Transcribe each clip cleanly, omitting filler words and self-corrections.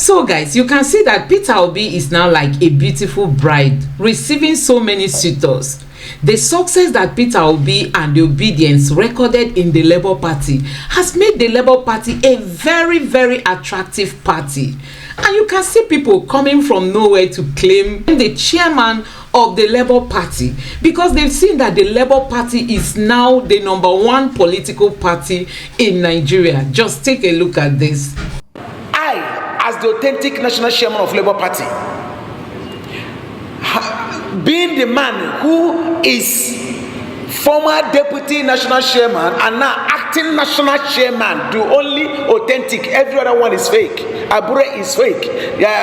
So guys, you can see that Peter Obi is now like a beautiful bride, receiving so many suitors. The success that Peter Obi and the obedience recorded in the Labour Party has made the Labour Party a very, very attractive party. And you can see people coming from nowhere to claim the chairman of the Labour Party, because they've seen that the Labour Party is now the #1 political party in Nigeria. Just take a look at this. I, as the authentic national chairman of Labour Party, being the man who is former deputy national chairman and now acting national chairman, the only authentic, every other one is fake. Abure is fake.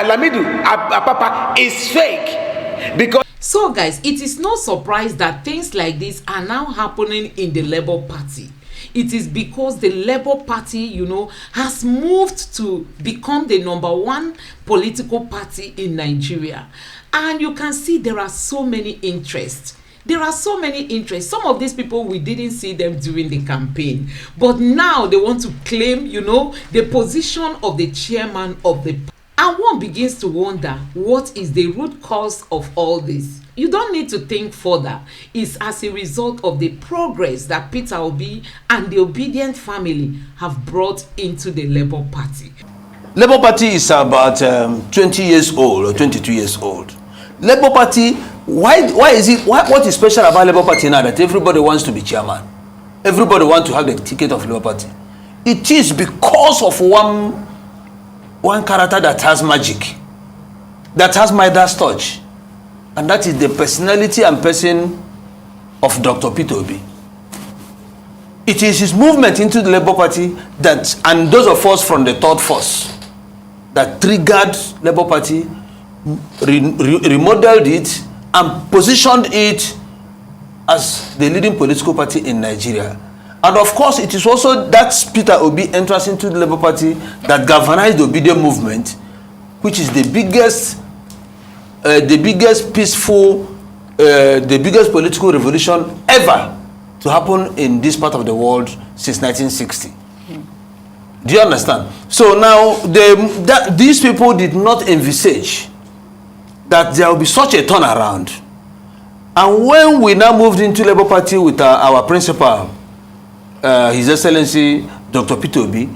Lamidi, Apapa is fake. Because so guys, it is no surprise that things like this are now happening in the Labour Party. It is because the Labour Party, you know, has moved to become the #1 political party in Nigeria. And you can see there are so many interests. There are so many interests. Some of these people, we didn't see them during the campaign. But now they want to claim, you know, the position of the chairman of the party. And one begins to wonder, what is the root cause of all this? You don't need to think further. It's as a result of the progress that Peter Obi and the obedient family have brought into the Labour Party. Labour Party is about 20 years old or 22 years old. Labour Party, why is it, what is special about Labour Party now that everybody wants to be chairman? Everybody wants to have the ticket of Labour Party. It is because of one character that has magic, that has Midas touch, and that is the personality and person of Dr. Peter Obi. It is his movement into the Labour Party that, and those of us from the third force, that triggered Labour Party, remodeled it, and positioned it as the leading political party in Nigeria. And of course, it is also that Peter Obi entrance into the Labour Party that galvanized the obedient movement, which is the biggest peaceful, the biggest political revolution ever to happen in this part of the world since 1960. Do you understand? So now, these people did not envisage that there will be such a turnaround. And when we now moved into Labour Party with our principal, His Excellency Dr. Peter Obi,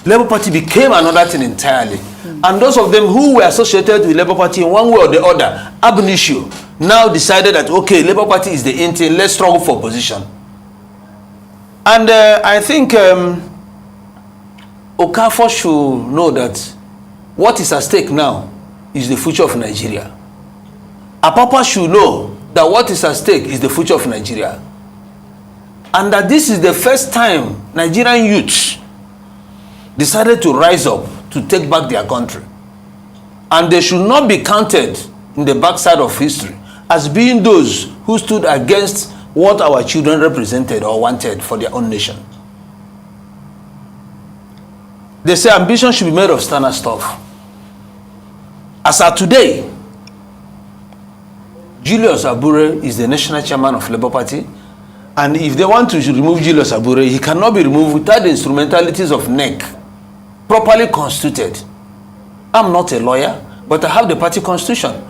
Labour Party became another thing entirely. And those of them who were associated with Labour Party in one way or the other, ab initio, now decided that, okay, Labour Party is the in thing, let's struggle for position. And I think Okafor should know that what is at stake now is the future of Nigeria. Apapa should know that what is at stake is the future of Nigeria. And that this is the first time Nigerian youths decided to rise up to take back their country. And they should not be counted in the backside of history as being those who stood against what our children represented or wanted for their own nation. They say ambition should be made of standard stuff. As of today, Julius Abure is the national chairman of Labour Party. And if they want to remove Julius Abure, he cannot be removed without the instrumentalities of INEC, properly constituted. I'm not a lawyer, but I have the party constitution.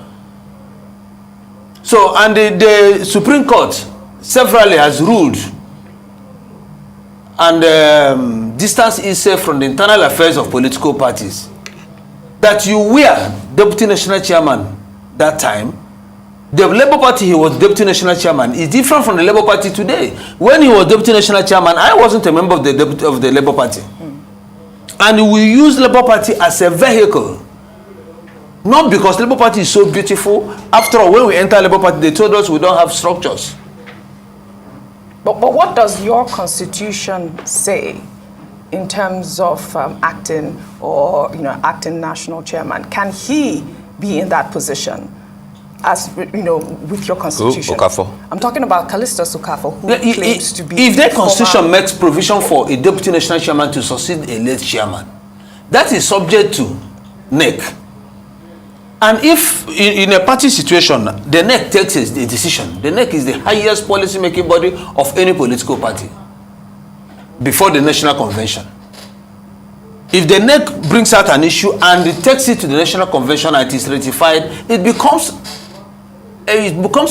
So, and the Supreme Court severally has ruled and distance itself from the internal affairs of political parties. That you were deputy national chairman that time. The Labour Party, he was deputy national chairman, is different from the Labour Party today. When he was deputy national chairman, I wasn't a member of the Labour Party. And we use Labour Party as a vehicle. Not because Labour Party is so beautiful. After all, when we enter Labour Party, they told us we don't have structures. But what does your constitution say in terms of acting or acting national chairman? Can he be in that position? As with your constitution. Okafor. I'm talking about Callistus Okafor, who claims to be. If their constitution makes provision for a deputy national chairman to succeed a late chairman, that is subject to NEC. And if in a party situation, the NEC takes a decision, the NEC is the highest policy-making body of any political party before the National Convention. If the NEC brings out an issue and it takes it to the National Convention and it is ratified, it becomes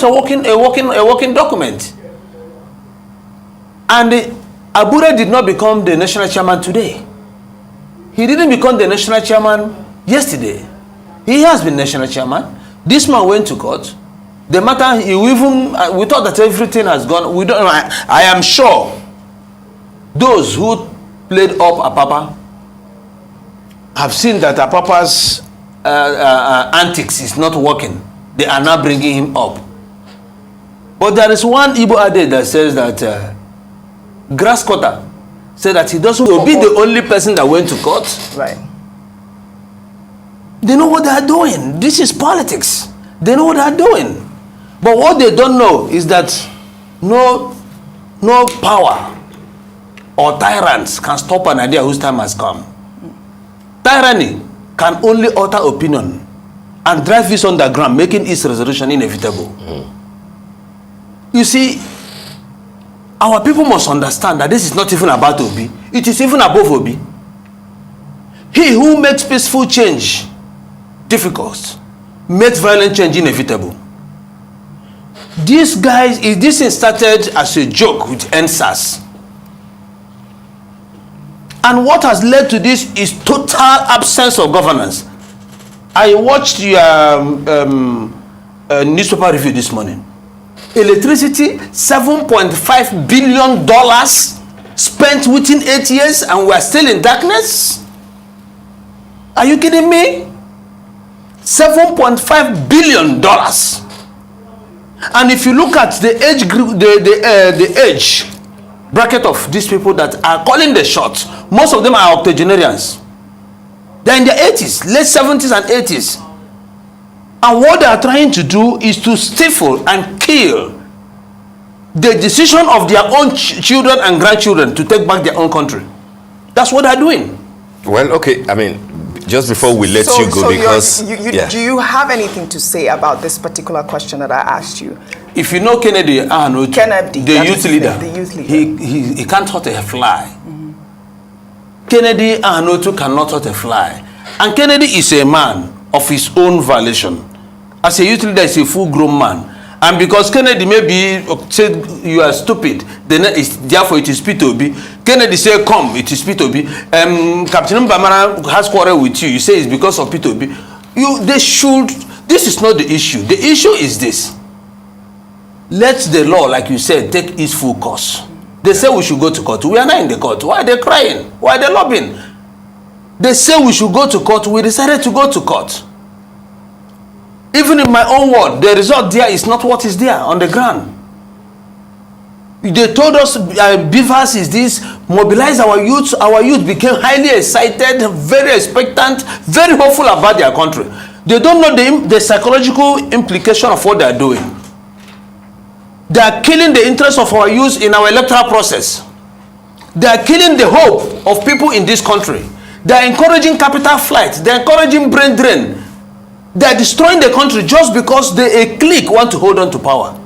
a working document. And Abure did not become the national chairman today. He didn't become the national chairman yesterday. He has been national chairman. This man went to court. The matter, we thought that everything has gone. We don't. I am sure those who played up Apapa have seen that Apapa's antics is not working. They are now bringing him up. But there is one Igbo adage that says that grass cutter said that he doesn't be the only person that went to court. Right. They know what they are doing. This is politics. They know what they are doing. But what they don't know is that no power or tyrants can stop an idea whose time has come. Tyranny can only alter opinion and drive this underground, making its resolution inevitable. You see, our people must understand that this is not even about Obi. It is even above Obi. He who makes peaceful change difficult makes violent change inevitable. These guys, this started as a joke with NSAS. And what has led to this is total absence of governance. I watched your newspaper review this morning. Electricity, $7.5 billion spent within 8 years, and we are still in darkness. Are you kidding me? $7.5 billion. And if you look at the age group, the age bracket of these people that are calling the shots, most of them are octogenarians. They're in their 80s, late 70s and 80s. And what they are trying to do is to stifle and kill the decision of their own children and grandchildren to take back their own country. That's what they're doing. Well, okay, I mean, just before we let you go, because do you have anything to say about this particular question that I asked you? If you know Kennedy, the youth leader, he can't hurt a fly. Kennedy Ahanotu cannot hurt a fly. And Kennedy is a man of his own violation. As a youth leader, he's a full-grown man. And because Kennedy maybe said you are stupid, then therefore it is Peter Obi. Kennedy said, come, it is Peter Obi. Captain Mbamara has quarrel with you. You say it's because of Peter Obi. This is not the issue. The issue is this. Let the law, like you said, take its full course. They say we should go to court. We are not in the court. Why are they crying? Why are they lobbying? They say we should go to court. We decided to go to court. Even in my own word, the result there is not what is there on the ground. They told us Beavers is this, mobilize our youth. Our youth became highly excited, very expectant, very hopeful about their country. They don't know the psychological implication of what they are doing. They are killing the interest of our youth in our electoral process. They are killing the hope of people in this country. They are encouraging capital flight. They are encouraging brain drain. They are destroying the country just because a clique want to hold on to power.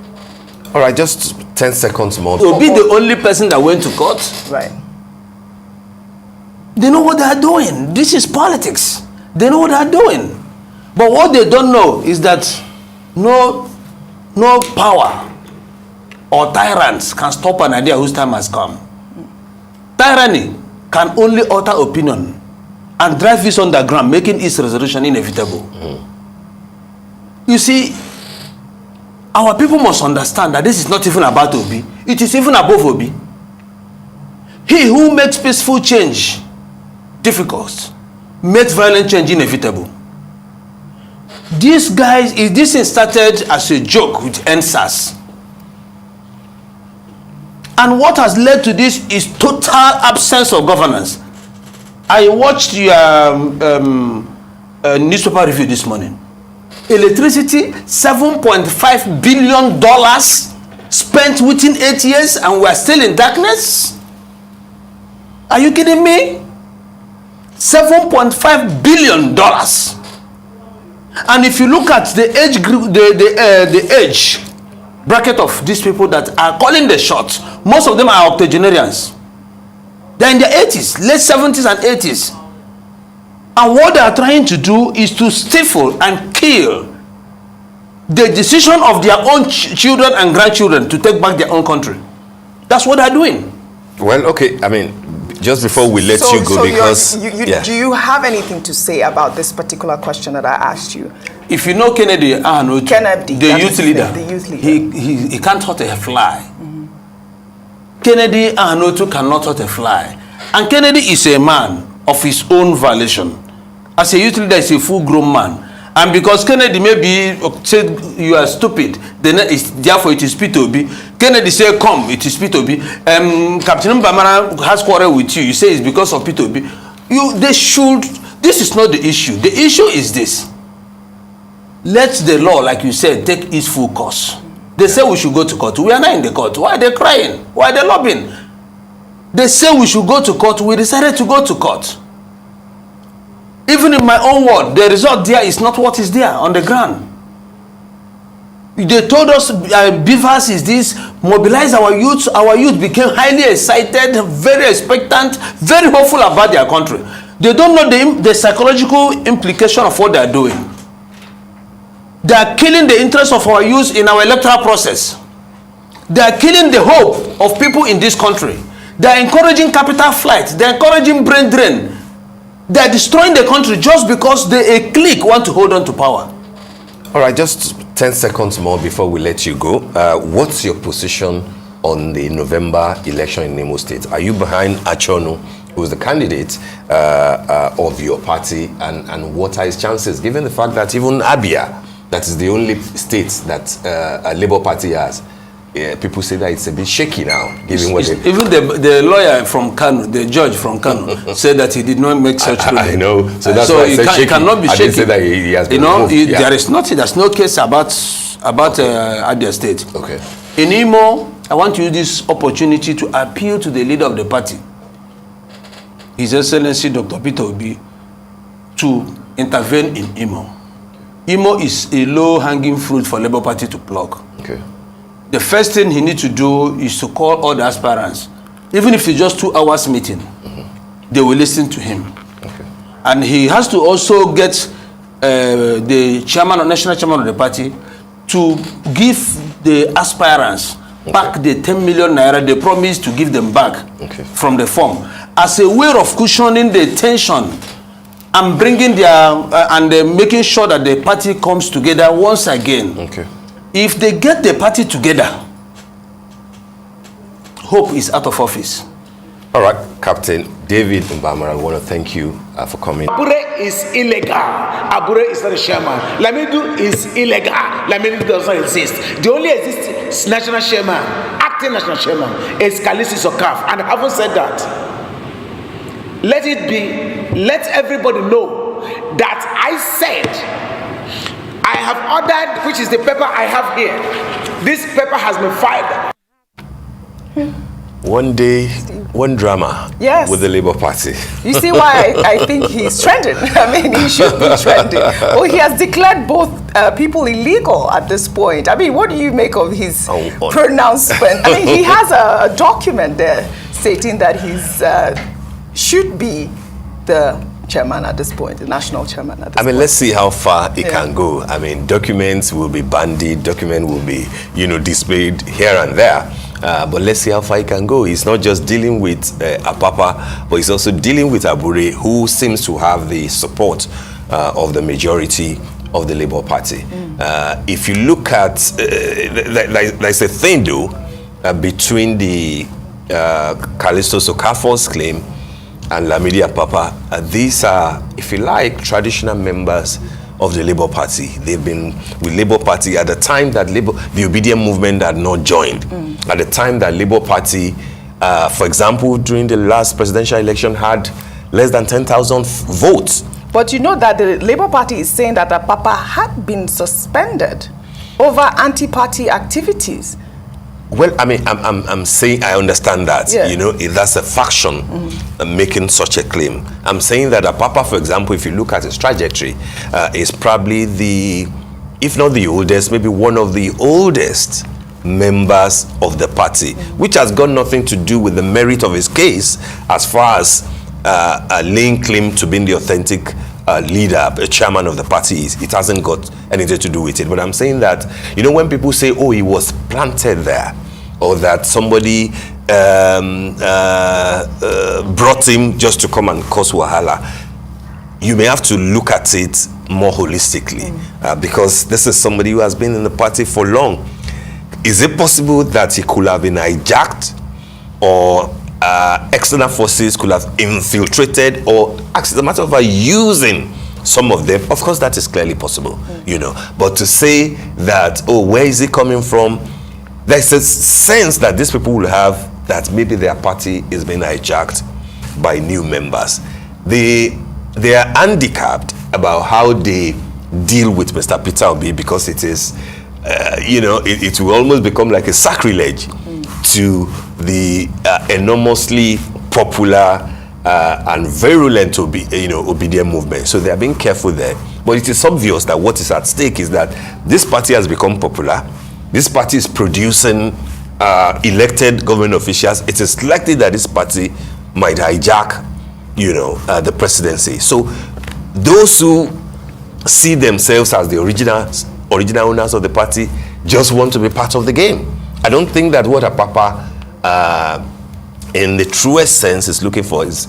All right, just 10 seconds more. To be the only person that went to court. Right. They know what they are doing. This is politics. They know what they are doing. But what they don't know is that no power or tyrants can stop an idea whose time has come. Tyranny can only alter opinion and drive this underground, making its resolution inevitable. You see, our people must understand that this is not even about Obi. It is even above Obi. He who makes peaceful change difficult makes violent change inevitable. These guys, this started as a joke with NSAS. And what has led to this is total absence of governance. I watched your newspaper review this morning. Electricity, $7.5 billion spent within 8 years, and we are still in darkness. Are you kidding me? $7.5 billion. And if you look at the age group, the age bracket of these people that are calling the shots, most of them are octogenarians. They're in their 80s, late 70s and 80s. And what they are trying to do is to stifle and kill the decision of their own children and grandchildren to take back their own country. That's what they're doing. Well, okay, I mean, just before we let you go, because... Do you have anything to say about this particular question that I asked you? If you know Kennedy, the youth leader, he can't hurt a fly. Kennedy Ahanotu cannot hurt a fly. And Kennedy is a man of his own violation. As a youth leader, he's a full-grown man. And because Kennedy maybe said you are stupid, then therefore it is Peter Obi. Kennedy said, come, it is Peter Obi. Captain Mbamara has quarrel with you. You say it's because of Peter Obi. This is not the issue. The issue is this. Let the law, like you said, take its full course. They say we should go to court. We are not in the court. Why are they crying? Why are they lobbying? They say we should go to court. We decided to go to court. Even in my own word, the result there is not what is there on the ground. They told us Beavers is this, mobilize our youth. Our youth became highly excited, very expectant, very hopeful about their country. They don't know the psychological implication of what they are doing. They are killing the interest of our youth in our electoral process. They are killing the hope of people in this country. They are encouraging capital flight. They are encouraging brain drain. They are destroying the country just because a clique want to hold on to power. All right, just 10 seconds more before we let you go. What's your position on the November election in Imo State? Are you behind Achonu, who is the candidate of your party, and what are his chances, given the fact that even Abia, that is the only state that a Labour Party has, people say that it's a bit shaky now, given what even the lawyer from Kano, the judge from Kano, said that he did not make such ruling. I know, so that's why I said shaky. He cannot be shaky. I didn't say that he has been removed. There is nothing. There's no case about Abia State. Okay. In Imo, I want to use this opportunity to appeal to the leader of the party, His Excellency Dr. Peter Obi, to intervene in Imo. Imo is a low-hanging fruit for Labour Party to pluck. Okay. The first thing he needs to do is to call all the aspirants. Even if it's just 2 hours meeting, they will listen to him. Okay. And he has to also get the national chairman of the party to give the aspirants back the 10 million naira they promised to give them back from the form, as a way of cushioning the tension and bringing making sure that the party comes together once again. Okay. If they get the party together, hope is out of office. All right, Captain David Mbamara, I want to thank you for coming. Abure is illegal. Abure is not a chairman. Lamidu is illegal. Lamidu does not exist. The only existing national chairman, acting national chairman, is Kalisi Sokaf, and I haven't said that. Let it be. Let everybody know that I said. I have ordered, which is the paper I have here. This paper has been filed. One day, one drama with the Labour Party. You see why I think he's trending. I mean, he should be trending. Well, he has declared both people illegal at this point. I mean, what do you make of his pronouncement? I mean, he has a document there stating that he's should be the chairman at this point, the national chairman at this point. Let's see how far it can go. I mean, documents will be bandied, documents will be, displayed here and there. But let's see how far it can go. He's not just dealing with Apapa, but he's also dealing with Abure, who seems to have the support of the majority of the Labour Party. If you look at, there's a thing though, between the Callisto Sokafor's claim and Lamidi Apapa, these are, if you like, traditional members of the Labour Party. They've been with Labour Party at the time that the obedient movement had not joined. At the time that Labour Party, for example, during the last presidential election, had less than 10,000 votes. But you know that the Labour Party is saying that Apapa had been suspended over anti-party activities. Well, I mean, I'm saying I understand that, that's a faction making such a claim. I'm saying that Apapa, for example, if you look at his trajectory, is probably if not the oldest, maybe one of the oldest members of the party, which has got nothing to do with the merit of his case as far as laying claim to being the authentic leader, a chairman of the party is. It hasn't got anything to do with it. But I'm saying that, you know, when people say, oh, he was planted there, or that somebody brought him just to come and cause wahala, you may have to look at it more holistically, because this is somebody who has been in the party for long. Is it possible that he could have been hijacked, or external forces could have infiltrated, or, as a matter of fact, using some of them? Of course, that is clearly possible, you know. But to say that, oh, where is he coming from? There's a sense that these people will have that maybe their party is being hijacked by new members. They are handicapped about how they deal with Mr. Peter Obi, because it is, you know, it will almost become like a sacrilege to the enormously popular and virulent Obedient movement. So they are being careful there. But it is obvious that what is at stake is that this party has become popular. This party is producing elected government officials. It is likely that this party might hijack, you know, the presidency. So those who see themselves as the original owners of the party just want to be part of the game. I don't think that what Apapa, in the truest sense, is looking for is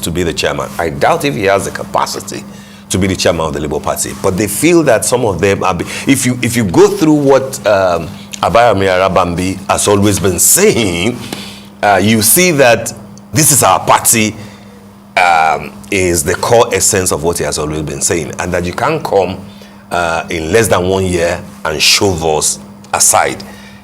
to be the chairman. I doubt if he has the capacity to be the chairman of the Labour Party. But they feel that some of them are. If you go through what Abayami has always been saying, you see that this is our party. Is the core essence of what he has always been saying, and that you can't come in less than 1 year and shove us aside,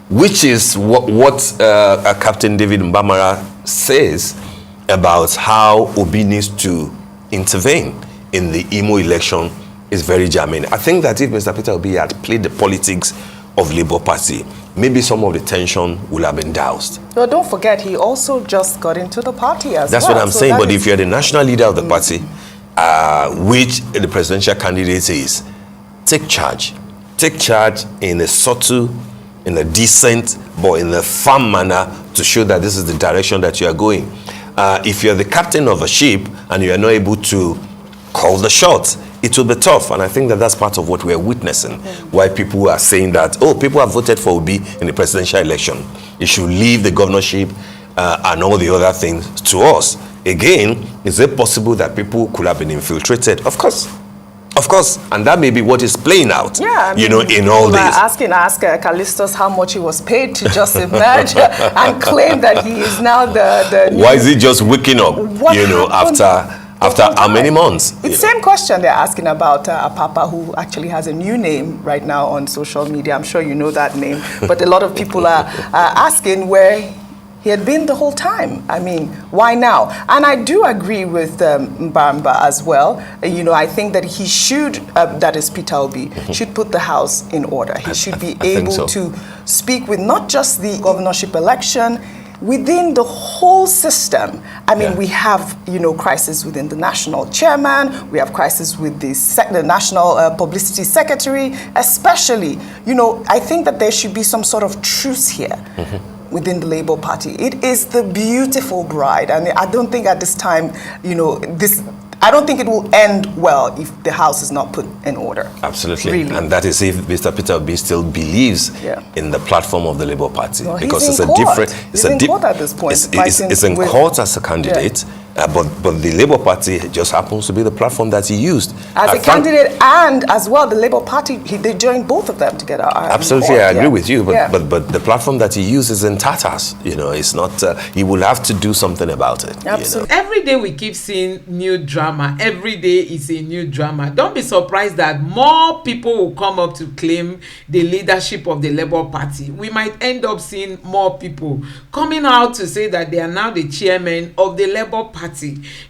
which is what Captain David Mbamara says about how Obi needs to intervene in the Imo election is very germane. I think that if Mr. Peter Obi had played the politics of Labour Party, maybe some of the tension would have been doused. Well, don't forget, he also just got into the party as well. That's what I'm saying. But if you're the national leader of the party, which the presidential candidate is, take charge. Take charge in a subtle, in a decent, but in a firm manner to show that this is the direction that you are going. If you're the captain of a ship and you are not able to call the shots, it will be tough. And I think that that's part of what we're witnessing. Why people are saying that, oh, people have voted for Obi in the presidential election. You should leave the governorship and all the other things to us. Again, is it possible that people could have been infiltrated? Of course. Of course, and that may be what is playing out, I mean, you know, in all this. Ask Callistus how much he was paid to just emerge and claim that he is now the Why is he just waking up, you know, after how many months? It's the same question they're asking about Apapa, who actually has a new name right now on social media. I'm sure you know that name, but a lot of people are asking where he had been the whole time. I mean, why now? And I do agree with Mbamba as well. You know, I think that he should, that is Peter Obi, should put the house in order. He should be able to speak with not just the governorship election, within the whole system. I mean, we have, you know, crisis within the national chairman, we have crisis with the national publicity secretary, especially. You know, I think that there should be some sort of truce here. Within the Labour Party. It is the beautiful bride, and I don't think at this time, you know, I don't think it will end well if the house is not put in order. Absolutely. Really. And that is if Mr. Peter Obi still believes in the platform of the Labour Party. Well, because it's a court. different... He's in court at this point. It's in court as a candidate, but the Labour Party just happens to be the platform that he used. As a candidate and as well, the Labour Party, they joined both of them together. Absolutely, I agree with you, but the platform that he uses in tatters, you know, it's not, he will have to do something about it. Absolutely. You know? Every day we keep seeing new drama. Every day is a new drama. Don't be surprised that more people will come up to claim the leadership of the Labour Party. We might end up seeing more people coming out to say that they are now the chairman of the Labour Party,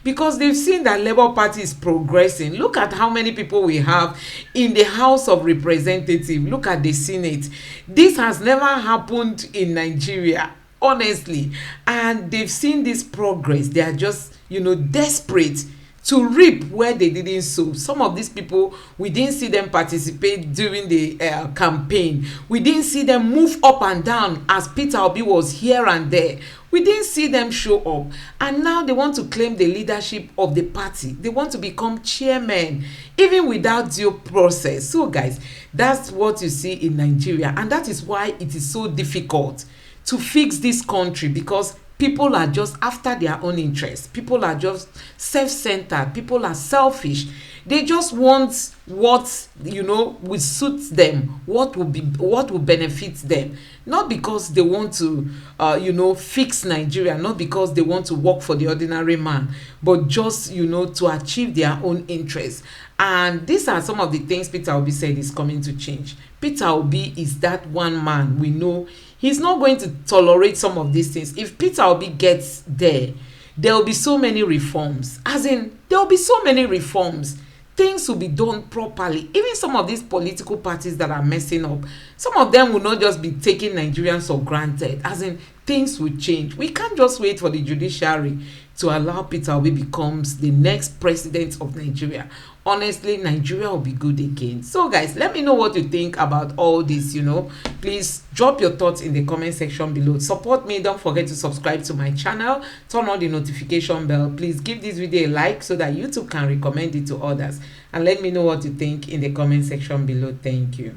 because they've seen that Labour Party is progressing. Look at how many people we have in the House of Representatives. Look at the Senate. This has never happened in Nigeria, honestly, and they've seen this progress. They are just, you know, desperate to reap where they didn't sow. Some of these people, we didn't see them participate during the campaign. We didn't see them move up and down as Peter Obi was here and there. We didn't see them show up, and now they want to claim the leadership of the party. They want to become chairman even without due process. So guys, that's what you see in Nigeria, and that is why it is so difficult to fix this country, because people are just after their own interests. People are just self-centered. People are selfish. They just want what, you know, will suit them, what will benefit them, not because they want to you know, fix Nigeria, not because they want to work for the ordinary man, but just, you know, to achieve their own interests. And these are some of the things Peter Obi said is coming to change. Peter Obi is that one man we know. He's not going to tolerate some of these things. If Peter Obi gets there will be so many reforms. As in, there will be so many reforms. Things will be done properly. Even some of these political parties that are messing up, some of them will not just be taking Nigerians for granted. As in, things will change. We can't just wait for the judiciary to allow Peter Obi becomes the next president of Nigeria. Honestly, Nigeria will be good again. So guys, let me know what you think about all this, you know. Please drop your thoughts in the comment section below. Support me. Don't forget to subscribe to my channel. Turn on the notification bell. Please give this video a like so that YouTube can recommend it to others. And let me know what you think in the comment section below. Thank you.